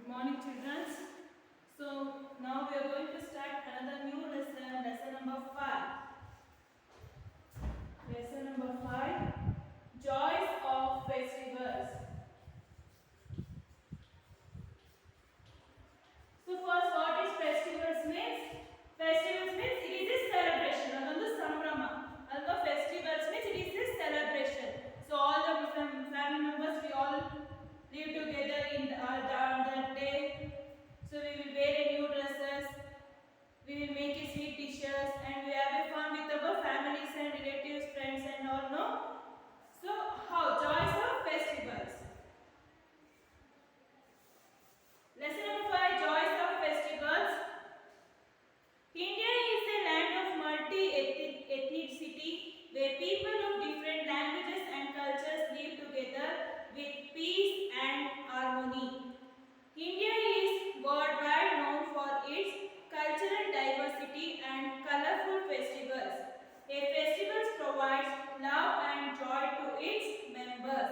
morning, children. So now we are going to start another new lesson, lesson number 5. Lesson number 5, Joys of Festivals. So first, what is festivals means? Festivals means it is a celebration. Adondu sambrama. Alva festivals means it is a celebration. So all the family members, we all live together on that day. So we will wear a new dresses. We will make a sweet dishes and we have a fun with our families and relatives, friends and all. No. So how joys of festivals. Lesson number 5, Joys of Festivals. India is a land of multi-ethnicity where people of different languages and cultures live together with peace and harmony. India is worldwide known for its cultural diversity and colorful festivals. A festival provides love and joy to its members.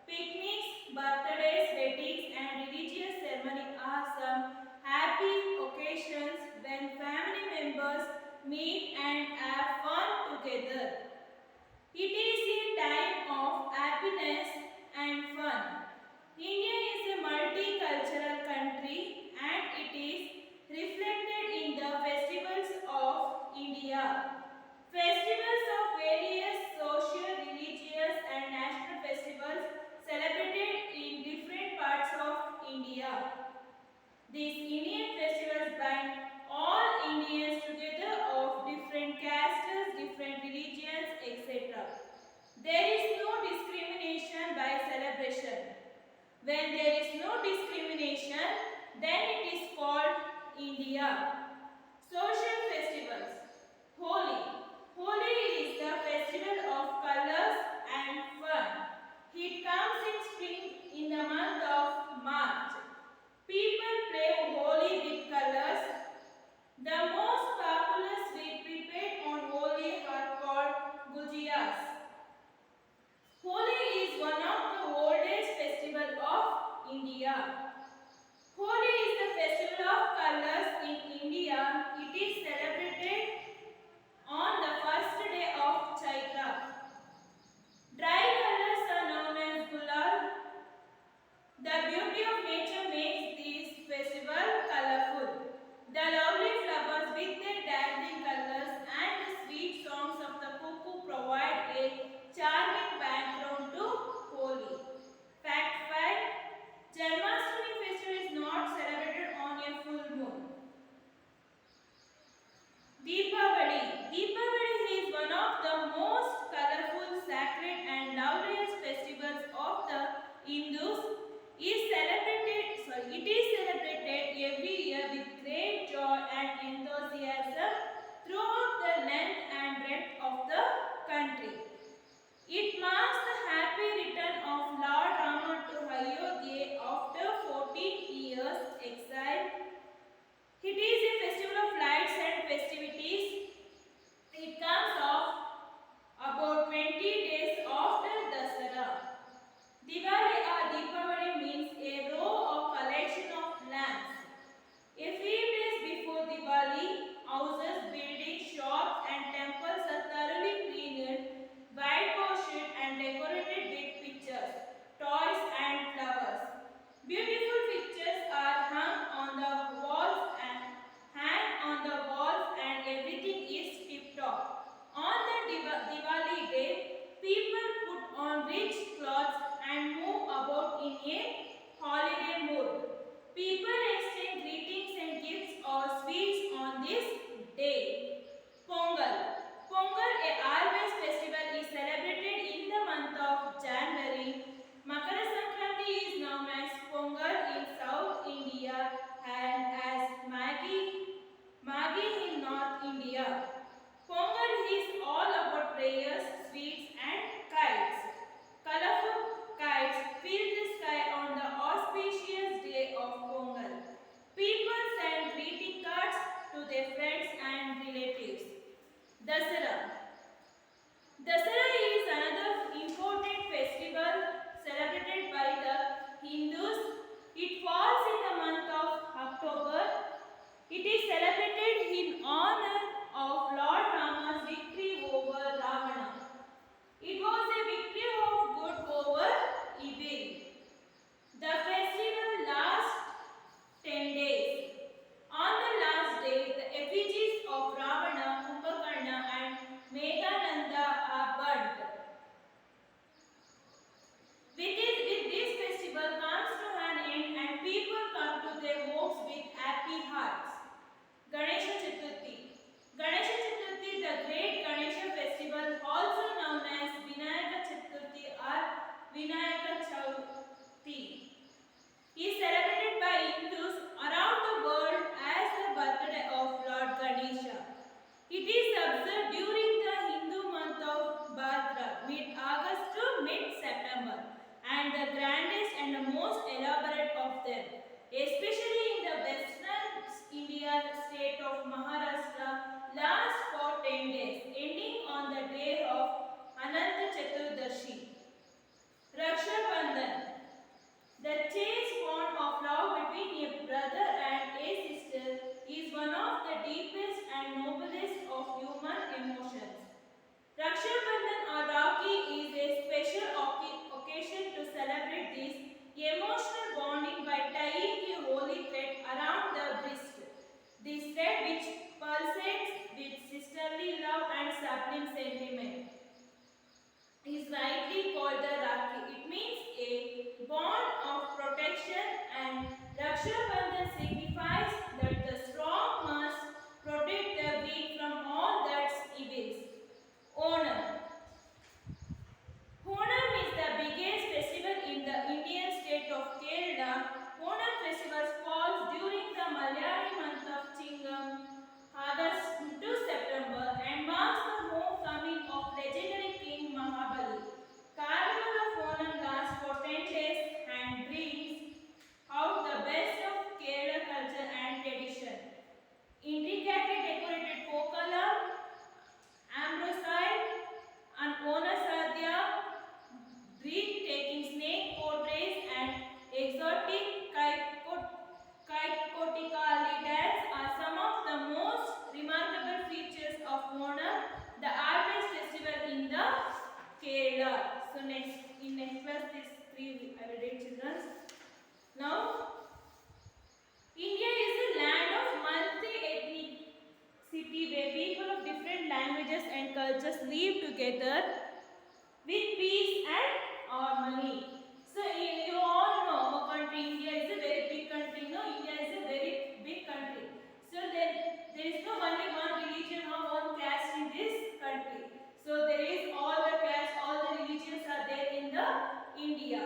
Picnics, birthdays, weddings and religious ceremonies are some happy occasions when family members meet and have fun together. It is a time of happiness and fun. India is a multicultural country and it is reflected in the festivals of India. Festivals of various social, religious and national festivals celebrated in different parts of India. These Indian festivals bind all Indians together of different castes, different religions, etc. There is no discrimination by celebration. When there is no discrimination, then it is called India. Social festivals. Holi. Holi is the festival of colors and fun. It comes in spring in the month of March. People play Holi with colors. The most popular sweet prepared on Holi are called gujiyas. Holi is one of the oldest festivals of India. Holi is the festival of colors in India. It is celebrated on the first day of Chaitra. Dry colors are known as gulal. The beauty of nature makes this festival colorful. The lovely flowers with their dazzling colors and the sweet songs of the cuckoo provide a charming background to Holi. Fact 5. Janmashtami them, especially in the western India state of Maharashtra, last for 10 days, ending on the day of Ananta Chaturdashi. Raksha Bandhan, the chaste bond of love between a brother and a sister, is one of the deepest and noblest of human emotions. Raksha Bandhan or Rakhi is a special occasion to celebrate this emotional bonding by tying a holy thread around the wrist. This thread, which pulsates with sisterly love and sublime sentiment, is rightly called the Rakhi. It means a bond of protection, and Raksha Bandhan signifies that the strong must protect the weak from all that's evils. Onam. Onam is the biggest festival in the Indian state of Kerala. Onam festival falls during the Malayali month of Chingam, August to September, and marks the homecoming of legendary King Mahabali. Carnival of Onam lasts for 10 days and brings out the best of Kerala culture and tradition. Intricately decorated Pokalam, Ambroside, and Onasadya, breathtaking snake portraits, and exotic Kaikotikali dance are some of the most remarkable features of Onam, the harvest festival in the Kerala. So in next class, these three I will read children. Now, India is a land of multi-ethnicity where people of different languages and cultures live together with peace and harmony. So you all know our country, India is a very big country. No, India is a very big country. So there is no only one religion or one caste in this country. So there is all the castes, all the religions are there in the India.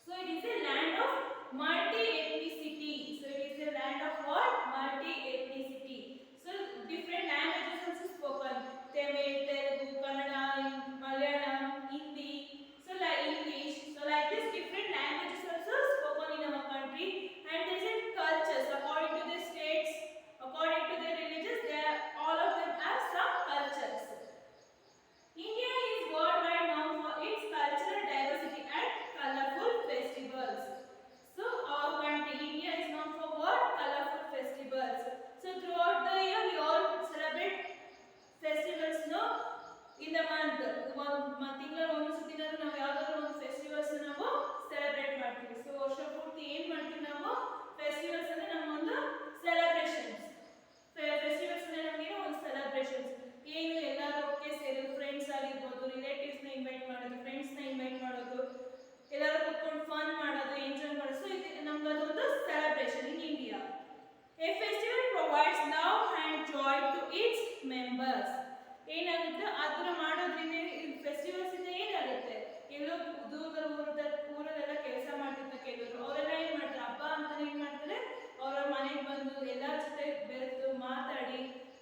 So it is a land of multi-ethnicity. So it is a land of what? Multi-ethnicity. So different languages also spoken. Tamil, Telugu, Kannada, Malayalam, Hindi. So like English. So like this different languages also spoken in our country. And there is a cultures according to the states, according to their religions. All of them have some cultures. India is worldwide known for its cultural diversity and colorful festivals. So our country, India, is known for what? Colorful festivals. So throughout the year, we all celebrate festivals, no? In the month, ತಿಂಗಳ ಒಂದು ಸುತ್ತಿನಾದ್ರೂ ನಾವು ಯಾವ್ದಾದ್ರು ಒಂದು festivals ನಾವು celebrate ಮಾಡ್ತೀವಿ. So ವರ್ಷ ಪೂರ್ತಿ ಏನ್ ಮಾಡ್ತೀವಿ ನಾವು? ಫೆಸ್ಟಿವಲ್ಸ್ ಅಂದ್ರೆ ನಮ್ಮ ಒಂದು ಸೆಲೆಬ್ರೇಷನ್ಸ್. ಫೆಸ್ಟಿವಲ್ಸ್ ಅಂದ್ರೆ ನಮಗೆ ಒಂದು ಸೆಲೆಬ್ರೇಷನ್ಸ್. ಏನು ಎಲ್ಲರೂ ಒಟ್ಟಿಗೆ ಸೇರೋದು, ಫ್ರೆಂಡ್ಸ್ ಆಗಿರ್ಬೋದು, ರಿಲೇಟಿವ್ಸ್ ನ ಇನ್ವೈಟ್ ಮಾಡೋದು, ಫ್ರೆಂಡ್ಸ್ ನ ಇನ್ವೈಟ್ ಮಾಡೋದು, ಎಲ್ಲರೂ ಕೂತ್ಕೊಂಡು ಫನ್ ಮಾಡೋದು, ಎಂಜಾಯ್ ಮಾಡೋದು. ಸೊ ಇದು ನಮ್ಗೆ ಅದೊಂದು celebration in India. A festival provides love and joy to its members. ಏನಾಗುತ್ತೆ ಅದನ್ನ ಮಾಡೋದ್ರಿಂದ ಫೆಸ್ಟಿವಲ್ಸ್ ಇಂದ ಏನಾಗುತ್ತೆ, ಎಲ್ಲೋ ಊರಲ್ಲೆಲ್ಲ ಕೆಲಸ ಮಾಡ್ತಿರ್ತಾರೆ ಕೆಲವರು, ಅವರೆಲ್ಲ ಏನ್ ಮಾಡ್ತಾರೆ, ಹಬ್ಬ ಅಂತ ಏನ್ ಮಾಡ್ತಾರೆ, ಅವ್ರ ಮನೆಗೆ ಬಂದು ಎಲ್ಲರ ಜೊತೆ ಬೆರೆತು ಮಾತಾಡಿ,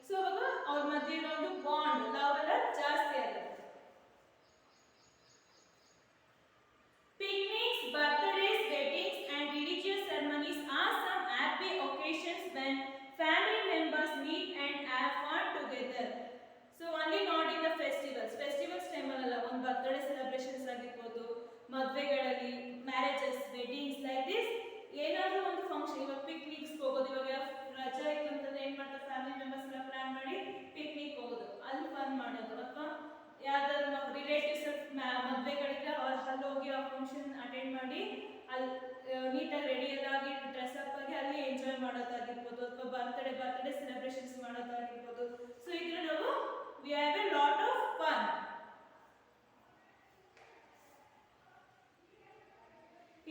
ಸೊ ಅವಾಗ ಅವ್ರ ಮಧ್ಯೆ ಇರೋ ಒಂದು ಬಾಂಡ್ ಲವ್ ಎಲ್ಲ ಜಾಸ್ತಿ ಆಗುತ್ತೆ. Picnics, birthdays, weddings, and religious ceremonies are some happy occasions when family members meet and have fun together. So only not in the festivals. Festivals time ಅಲ್ಲ, ಒಂದು ಬರ್ತ್ಡೇ ಸೆಲೆಬ್ರೇಷನ್ಸ್ ಆಗಿರ್ಬೋದು, ಮದುವೆಗಳಲ್ಲಿ, ಮ್ಯಾರೇಜಸ್, ವೆಡ್ಡಿಂಗ್ಸ್ ಲೈಕ್ ದಿಸ್ ಏನಾದರೂ ಒಂದು function. ಇವಾಗ ಪಿಕ್ನಿಕ್ಸ್ ಹೋಗೋದು, ಇವಾಗ ರಜಾ ಇತ್ತು ಅಂತಂದ್ರೆ ಏನ್ ಮಾಡ್ತಾರೆ, ಫ್ಯಾಮಿಲಿ ಮೆಂಬರ್ಸ್ ಎಲ್ಲ ಪ್ಲಾನ್ ಮಾಡಿ ಪಿಕ್ನಿಕ್ ಹೋಗೋದು, ಅಲ್ಲಿ ಫನ್ ಮಾಡೋದು, ಅಥವಾ ಯಾವ್ದಾದ್ರು ರಿಲೇಟಿವ್ಸ್ ಮದುವೆಗಳಿದ್ರೆ ಅಲ್ಲಿ ಹೋಗಿ ಆ ಫಂಕ್ಷನ್ ಅಟೆಂಡ್ ಮಾಡಿ ಅಲ್ಲಿ ನೀಟಾಗಿ ರೆಡಿ ಆಗಿ ಡ್ರೆಸ್ ಅಪ್ ಆಗಿ ಅಲ್ಲಿ ಎಂಜಾಯ್ ಮಾಡೋದಾಗಿರ್ಬೋದು, ಅಥವಾ ಬರ್ತ್ಡೇ ಸೆಲೆಬ್ರೇಷನ್ಸ್ ಮಾಡೋದಾಗಿರ್ಬೋದು. ಸೊ ಇದ್ರ ನಾವು we have a lot of fun.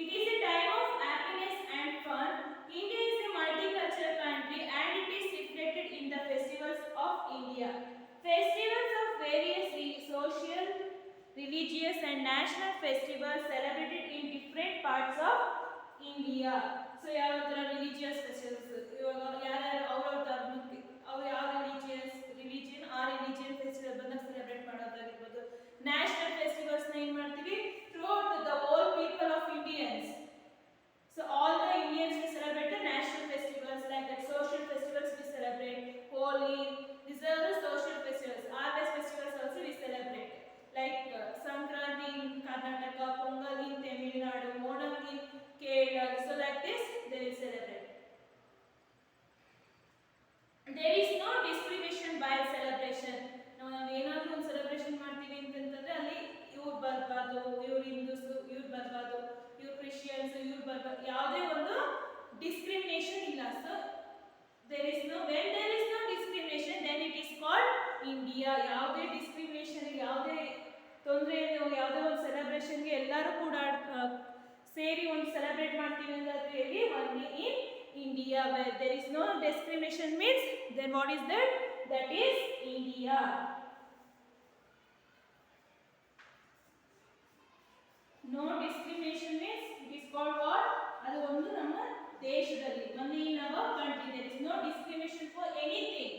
It is a time of happiness and fun. India is a multicultural country and it is reflected in the festivals of India. Festivals of various social, religious and national festivals celebrated in different parts of India. So ಯಾವ ತರ religious festivals, ಇವಾಗ ಯಾರ್ಯಾರು ಅವ್ರವ್ರ ಧರ್ಮಕ್ಕೆ ಅವ್ರು ಯಾವ religion ಆ religion festival ಬಂದಾಗ ಸೆಲೆಬ್ರೇಟ್ ಮಾಡೋದಾಗಿರ್ಬೋದು. ನ್ಯಾಷನಲ್ ಫೆಸ್ಟಿವಲ್ಸ್ ನ ಏನ್ ಮಾಡ್ತೀವಿ, throughout the whole people of Indians ಯಾವುದೇ ಒಂದು ಡಿಸ್ಕ್ರಿಮಿನೇಷನ್ ಇಲ್ಲ. So there is no, when there is no discrimination then it is called India. ಯಾವುದೇ ಡಿಸ್ಕ್ರಿಮಿನೇಷನ್, ಯಾವುದೇ ತೊಂದರೆ, ಯಾವುದೇ ಒಂದು ಸೆಲೆಬ್ರೇಷನ್ಗೆ ಎಲ್ಲರೂ ಕೂಡ ಸೇರಿ ಒಂದು ಸೆಲೆಬ್ರೇಟ್ ಮಾಡ್ತೀವಿ ಅಂತ ಹೇಳಿ only in India. Where there is no discrimination means then what is that? That is India. No discrimination means it is called what? ಅದು ಒಂದು ನಮ್ಮ ದೇಶದಲ್ಲಿ, only in our country there is no discrimination for anything.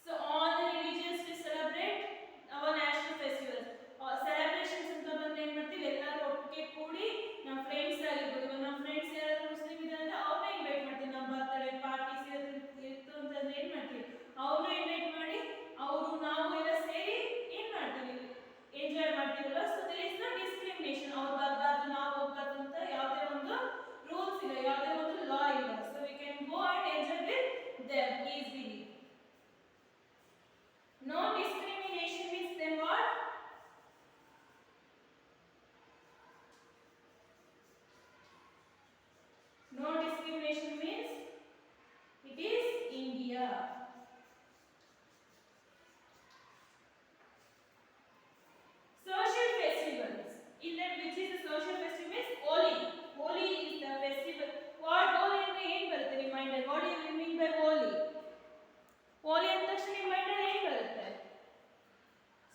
So all the religions will celebrate our national festivals. Celebrations ಅಂತ ಬಂದ್ರೆ ಏನು ಮಾಡ್ತೀವಿ, ಎಲ್ಲರೂ ಒಟ್ಟಿಗೆ ಕೂಡಿ ನಮ್ಮ ಫ್ರೆಂಡ್ಸ್ ಆಗಿರ್ಬೋದು, ನಮ್ಮ ಫ್ರೆಂಡ್ಸ್ ಯಾರಾದ್ರೂ ಮುಸ್ಲಿಂ ಇದ್ದಾರೆ ಅಂದ್ರೆ ಅವ್ರನ್ನ ಇನ್ವೈಟ್ ಮಾಡ್ತೀವಿ. ನಮ್ಮ ಬರ್ತ್ಡೇ ಪಾರ್ಟೀಸ್ ಇತ್ತು ಅಂತಂದ್ರೆ ಏನು ಮಾಡ್ತೀವಿ, ಅವ್ರನ್ನ ಇನ್ವೈಟ್ ಮಾಡಿ ಅವರು ನಾವು ಎಲ್ಲ ಸೇರಿ ಏನು ಮಾಡ್ತೀವಿ, ಎಂಜಾಯ್ ಮಾಡ್ತೀವಲ್ಲ. So there is no discrimination. ಅವ್ರು ಬರಬಾರ್ದು ನಾವು ಹೋಗ್ಬಾರ್ದು ಅಂತ ಯಾವುದೇ ಒಂದು ರೂಲ್ಸ್ ಇಲ್ಲ, ಯಾವುದೇ ಒಂದು ಲಾ ಇಲ್ಲ. So we can go and enjoy with them easily. No discrimination means then what? No discrimination means it is India. Social festivals. In that, which is the social festival is Holi. Holi is the festival. What Holi ಅಂದ್ರೆ ಏನು ಬರುತ್ತೆ ನಿಮ್ಮ mind ಅಲ್ಲಿ? What do you mean by Holi? Holi ಅಂದ ತಕ್ಷಣ ನಿಮ್ಮ mind ಅಲ್ಲಿ ಏನು ಬರುತ್ತೆ?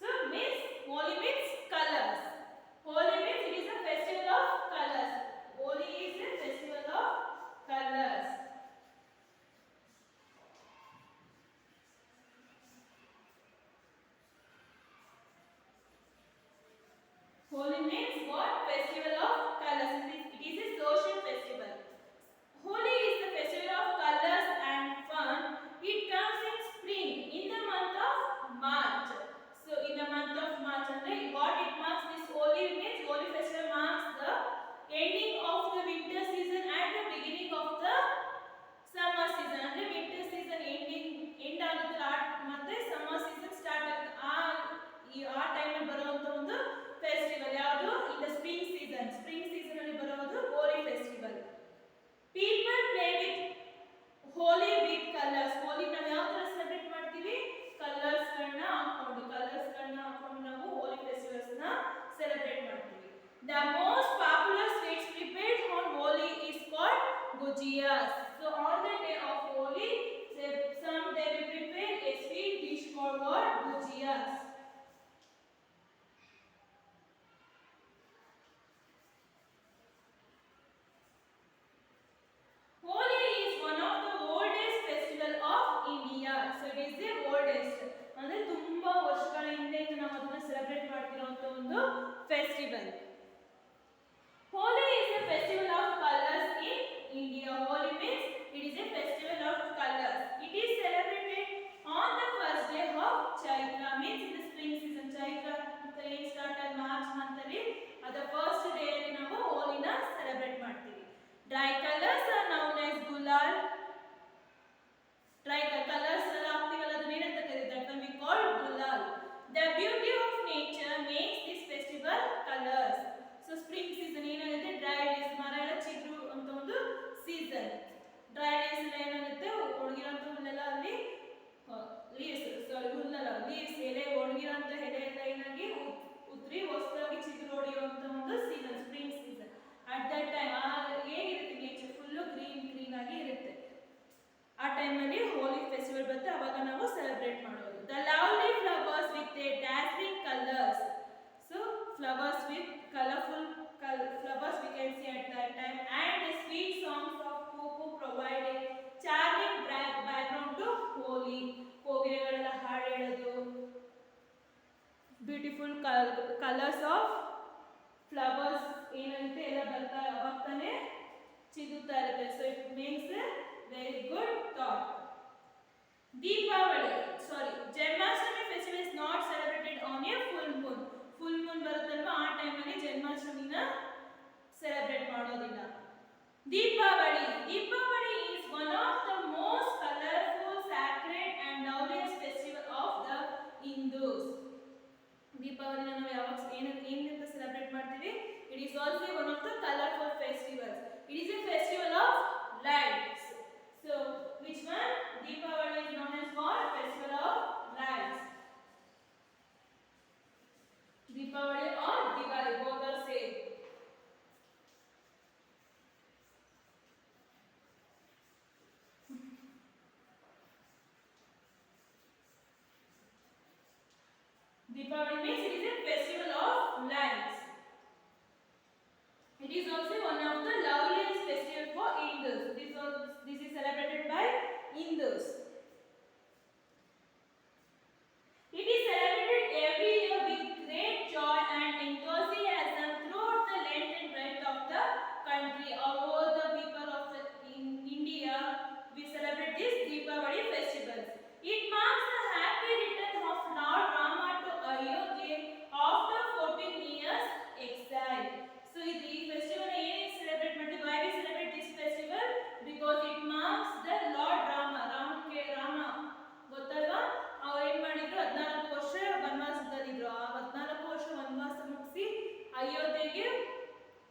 So means Holi means colors. Holi means it is a festival of colors. Holi is a festival of colors. Holi means what? Festival of colors. It is a social festival. Holi is the festival of colors and fun. It comes in spring, in the month of March. So in the month of March, and what it marks, this Holi means Holi festival marks the ending of the winter season and the beginning of the summer season. ಅಂದ್ರೆ winter season end ಆಗುತ್ತೆ ಮತ್ತೆ summer season start ಆಗುತ್ತೆ. ಆ time ಅಲ್ಲಿ ಬರುವಂತ ಒಂದು festival ಯಾವುದು? In the spring season. Spring season ಅಲ್ಲಿ ಬರುವುದು ಹೋಲಿ festival. People play with Holi with colors. Holi ನಾವು ಯಾವ ತರ ಸೆಲೆಬ್ರೇಟ್ ಮಾಡ್ತೀವಿ? ಕಲರ್ಸ್ ಗಳನ್ನ ಹಾಕೊಂಡು ನಾವು ಹೋಲಿ ಫೆಸ್ಟಿವಲ್ಸ್ ನ ಸೆಲೆಬ್ರೇಟ್ ಮಾಡ್ತೀವಿ. The most popular sweets prepared on Holi is called gujiyas. So on the day of Holi, some they will prepare a sweet dish called what? Gujiyas. Holi is one of the oldest festival of India. So it is the oldest. ಅಂದ್ರೆ ತುಂಬಾ ವರ್ಷಗಳ ಹಿಂದೆ ನಾವು ಅದನ್ನ celebrate ಮಾಡ್ತಿರೋಂತ ಒಂದು festival. Holi is a festival of colors in India. Holi means it is a festival of colors. It is celebrated on the first day of Chaitra, means in the spring season. Chaitra ಅಂತ ಏನು start ಆಗಿ March month ಅಲ್ಲಿ ಅದ first day ಅಲ್ಲಿ ನಾವು ಹೋಲಿನ celebrate ಮಾಡ್ತೀವಿ. Dry colors are known as gulal. Dry colors ಎಲ್ಲ ಹಾಕ್ತೀವಲ್ಲ ಅದನ್ನ ಏನಂತ ಕರೀತಾರೆ? That we call gulal. The beauty of nature makes this festival colors. So spring season ಏನಾಗುತ್ತೆ? ಡ್ರೈ ಡೇಸ್, ಮರ ಎಲ್ಲ ಚಿಗುರು ಅಂತ ಒಂದು ಸೀಸನ್. ಡ್ರೈ ಡೇಸ್ ಎಲ್ಲ ಏನಾಗುತ್ತೆ? ಒಣಗಿರೋಂಥ ಹುಲ್ಲೆಲ್ಲ ಅಲ್ಲಿ ಲೀವ್ಸ್ ಎಲೆ ಒಣಗಿರೋಂಥ ಎಲೆ ಎಲ್ಲ ಏನಾಗಿ ಉದ್ರಿ ಹೊಸದಾಗಿ ಚಿಗುರು ಹೊಡೆಯುವಂಥ ಒಂದು season, spring season. At that time ಹೇಗಿರುತ್ತೆ ನೇಚರ್? ಫುಲ್ಲು ಗ್ರೀನ್ ಆಗಿ ಇರುತ್ತೆ. ಆ ಟೈಮಲ್ಲಿ ಹೋಲಿ ಫೆಸ್ಟಿವಲ್ ಬರುತ್ತೆ, ಅವಾಗ ನಾವು ಸೆಲೆಬ್ರೇಟ್ ಮಾಡೋದು. The lovely flowers with a dazzling colours. So flowers with colourful flowers we can see at that time, and the sweet songs of cuckoo provide a charming background to Holi. ಕೋಗಿಲೆಗಳೆಲ್ಲ ಹಾಡು ಹೇಳೋದು, beautiful colours of flowers ಏನಾಗುತ್ತೆ ಎಲ್ಲ ಬರ್ತಾನೆ ಚಿಗುತ್ತಾ ಇರುತ್ತೆ. So it makes a very good thought. Janmashtami festival is not celebrated on a full moon. Full moon ಬರುತ್ತಲ್ವಾ ಆ ಟೈಮಲ್ಲಿ ಜನ್ಮಾಷ್ಟಮಿನ ಸೆಲೆಬ್ರೇಟ್ ಮಾಡೋದಿಲ್ಲ. Deepavali is one of the most colorful, sacred and loveliest festival of the Hindus. ದೀಪಾವಳಿನ ನಾವು ಯಾವಾಗ ಏನಂತ celebrate ಮಾಡ್ತೀವಿ? It is also one of the colorful festivals. It is Deepavali means it is a festival of lights. It is also one of the loveliest festival for Hindus. This is celebrated by Hindus. It is celebrated every year with great joy and enthusiasm throughout the length and breadth of the country. All the people of in India, we celebrate this Deepavali festival. It marks the happy return of Lord Rama to Ayodhya after 14 years exile. So, this festival is celebrated. Why we celebrate this festival? Because it marks the Lord Rama. Rama. ಗೊತ್ತಲ್ವಾ ಅವ್ರು ಏನ್ ಮಾಡಿದ್ರು 14 ವರ್ಷ ವನವಾಸದಲ್ಲಿದ್ರು ಆ 14 ವರ್ಷ ವನವಾಸ ಮುಗಿಸಿ ಅಯೋಧ್ಯೆಗೆ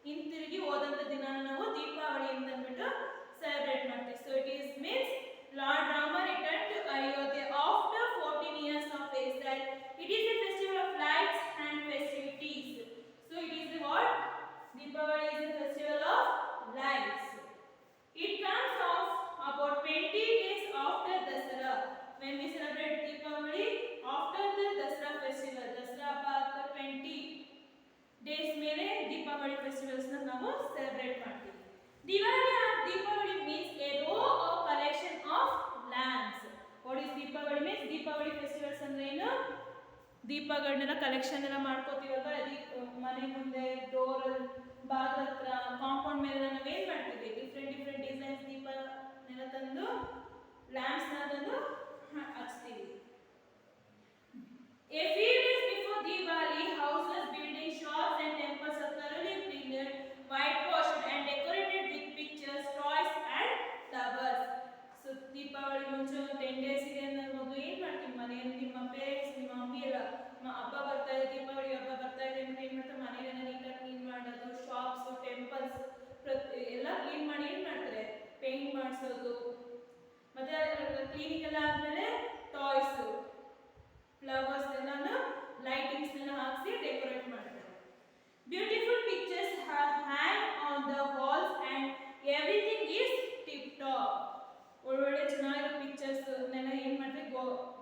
ಹಿಂತಿರುಗಿ ಹೋದಂತ ದಿನ ನಾವು ದೀಪಾವಳಿ ಅಂತ ಅಂದ್ಬಿಟ್ಟು ಸೆಲೆಬ್ರೇಟ್ ಮಾಡ್ತೀವಿ so it is means Lord Rama return to Ayodhya after 14 years of exile it is a festival of lights and festivities so it is what Deepavali is a festival of lights it comes off about 20 days after Dasara when we celebrate Deepavali after the Dasara festival Dasara after 20 days ಮೇಲೆ Deepavali festivals na ನಾವು celebrate ಮಾಡ್ತೀವಿ Deepavali means a row of collection of lamps what is Deepavali means Deepavali festivals ಅಂದ್ರೆ ಏನು ದೀಪಗಳನ್ನೆಲ್ಲ collection ಎಲ್ಲ ಮಾಡ್ಕೋತೀವಲ್ವಾ ಮನೆ ಮುಂದೆ door ಬಾಗಿಲ ಹತ್ರ ಕಾಂಪೌಂಡ್ ಮೇಲೆ ನಾವು ಏನು ಮಾಡ್ತೀವಿ ಡಿಫ್ರೆಂಟ್ ಡಿಸೈನ್ಸ್ ದೀಪನೆಲ್ಲ ತಂದು ಲ್ಯಾಂಪ್ಸ್ನ ತಂದು ಹಚ್ತೀವಿ A few days before Diwali, houses, buildings, shops and temples are thoroughly cleaned, whitewashed and decorated with pictures, toys and flowers. So Deepavali ಮುಂಚೆ 10 days ಇದೆ ಅಂದ್ರೆ ಮೊದಲು ಏನು ಮಾಡ್ತೀವಿ ಮನೆಯಲ್ಲಿ ನಿಮ್ಮ ಪೇರೆಂಟ್ಸ್ ನಿಮ್ಮ ಮಮ್ಮಿ ಎಲ್ಲ ಹಬ್ಬ ಬರ್ತಾ ಇದೆ ದೀಪಾವಳಿ ಹಬ್ಬ ಬರ್ತಾ ಇದೆ ಅಂತ ಏನು ಮಾಡ್ತಾರೆ ಮನೆಯೆಲ್ಲ ನೀಟಾಗಿ ಕ್ಲೀನ್ ಮಾಡೋದು ಶಾಪ್ಸ್ ಟೆಂಪಲ್ಸ್ ಎಲ್ಲ ಕ್ಲೀನ್ ಮಾಡಿ ಏನು ಮಾಡ್ತಾರೆ ಪೇಂಟ್ ಮಾಡಿಸೋದು ಮತ್ತೆ ಕ್ಲೀನಿಂಗ್ ಎಲ್ಲ ಆದಮೇಲೆ ಟಾಯ್ಸ್ ಫ್ಲವರ್ಸ್ ಎಲ್ಲಾನು ಲೈಟಿಂಗ್ಸ್ ಎಲ್ಲ ಹಾಕಿ ಡೆಕೋರೇಟ್ ಮಾಡ್ತಾರೆ beautiful pictures hang on the walls and everything is tip top ಒಳ್ಳೊಳ್ಳೆ ಚೆನ್ನಾಗಿರೋ ಪಿಕ್ಚರ್ಸ್ ನೆಲ್ಲ ಏನು ಮಾಡ್ತಾರೆ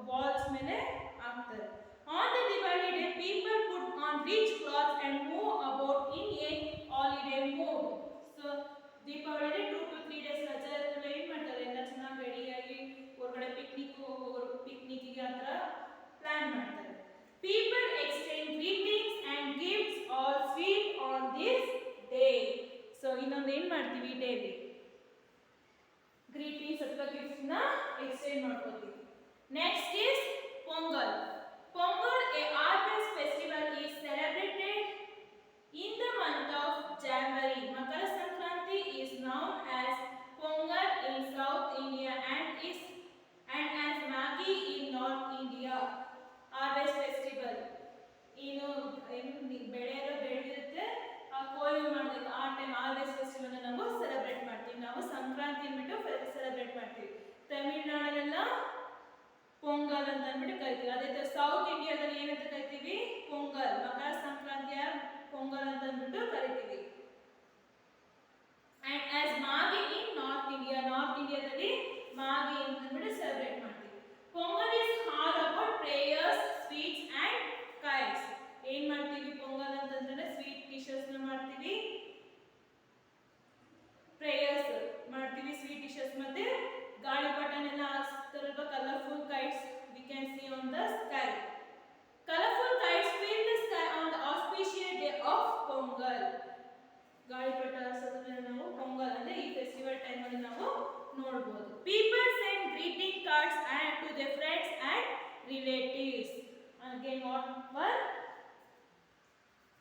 ವಾಲ್ಸ್ ಮೇಲೆ ಹಾಕ್ತಾರೆ on the Diwali day people put on rich clothes and move about in a holiday mood so Deepavali 2 to 3 days ರಜೆ ಇರ್ತಲ್ಲ ಏನು ಮಾಡ್ತಾರೆ ಎಲ್ಲ ಚೆನ್ನಾಗಿ ರೆಡಿಯಾಗಿ ಹೊರಗಡೆ ಪಿಕ್ನಿಕ್ಗೆ ಆ ಥರ ಪ್ಲಾನ್ ಮಾಡ್ತಾರೆ people exchange greetings and gifts all sweet on this day so ಇನ್ನೊಂದು ಏನು ಮಾಡ್ತೀವಿ ಡೇಲಿ ಗ್ರೀಟಿಂಗ್ಸ್ ಅಥವಾ ಗಿಫ್ಟ್ಸ್ ನ ಎಕ್ಸ್ಚೇಂಜ್ ಮಾಡ್ಕೋತೀವಿ next is pongal a harvest festival is celebrated in the month of January Makara Sankranti is known as Pongal in South India and as Maggi in North India harvest festival ಏನು ಬೆಳೆಯಲ್ಲ ಬೆಳೆದಿರುತ್ತೆ ಆ ಕೊಯ್ಲು ಮಾಡೋದಕ್ಕೆ ಆ time harvest festival ನಾವು celebrate ಮಾಡ್ತೀವಿ ನಾವು ಸಂಕ್ರಾಂತಿ ಅಂದ್ಬಿಟ್ಟು celebrate ಮಾಡ್ತೀವಿ ತಮಿಳ್ನಾಡಲ್ಲೆಲ್ಲ ಪೊಂಗಲ್ ಅಂತ ಅಂದ್ಬಿಟ್ಟು ಕರಿತೀವಿ ಅದೇ ತರ ಸೌತ್ ಇಂಡಿಯಾದಲ್ಲಿ ಏನಂತ ಕರಿತೀವಿ ಪೊಂಗಲ್ ಮಕರ ಸಂಕ್ರಾಂತಿಯ ಪೊಂಗಲ್ ಅಂತ ಅಂದ್ಬಿಟ್ಟು ಕರಿತೀವಿ and as Maggi in north ಇಂಡಿಯಾದಲ್ಲಿ ಮಾಗಿ ಅಂತ ಅಂದ್ಬಿಟ್ಟು ಸೆಲೆಬ್ರೇಟ್ ಮಾಡ್ತೀವಿ pongal is all about prayers sweets and kites ಏನ್ ಮಾಡ್ತೀವಿ ಪೊಂಗಲ್ ಅಂತಂದ್ರೆ ಸ್ವೀಟ್ ಡಿಶಸ್ ನ ಮಾಡ್ತೀವಿ ಪ್ರೇಯರ್ಸ್ ಮಾಡ್ತೀವಿ ಸ್ವೀಟ್ ಡಿಶಸ್ ಮತ್ತೆ ಗಾಳಿಪಟನ ಎಲ್ಲ ಹಾರಿಸ್ತಾರಲ್ವಾ colourful kites we can see on the sky colourful kites fill the sky on the auspicious day of Pongal ಗಾಳಿಪಟ ಹಾರಿಸೋದನ್ನ ನಾವು ಪೊಂಗಲ್ ಅಂದ್ರೆ ಈ ಫೆಸ್ಟಿವಲ್ ಟೈಮ್ ಅಲ್ಲಿ ನಾವು ನೋಡಬಹುದು people send greeting cards and to their friends and relatives again whatever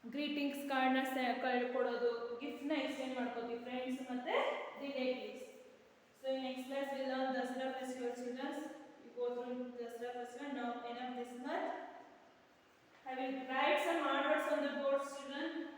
greetings card ನ ಕೊಡೋದು ಗಿಫ್ಟ್ ನ ಎಕ್ಸ್ಚೇಂಜ್ ಮಾಡ್ಕೋತೀವಿ ಫ್ರೆಂಡ್ಸ್ ಮತ್ತೆ relatives So in next class we learn Dasara festival children. We go through Dasara festival. Now enough this much. I will write some hard words on the board children.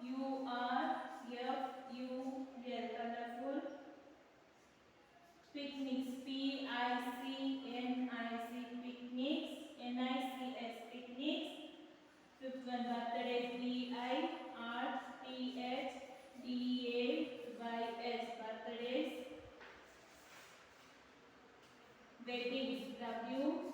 real, colorful. Picnics, Picnics, picnics, NICS, picnics. Fifth one, birthdays, BIRTHDAYS, birthdays. Weddings, WEDDINGS,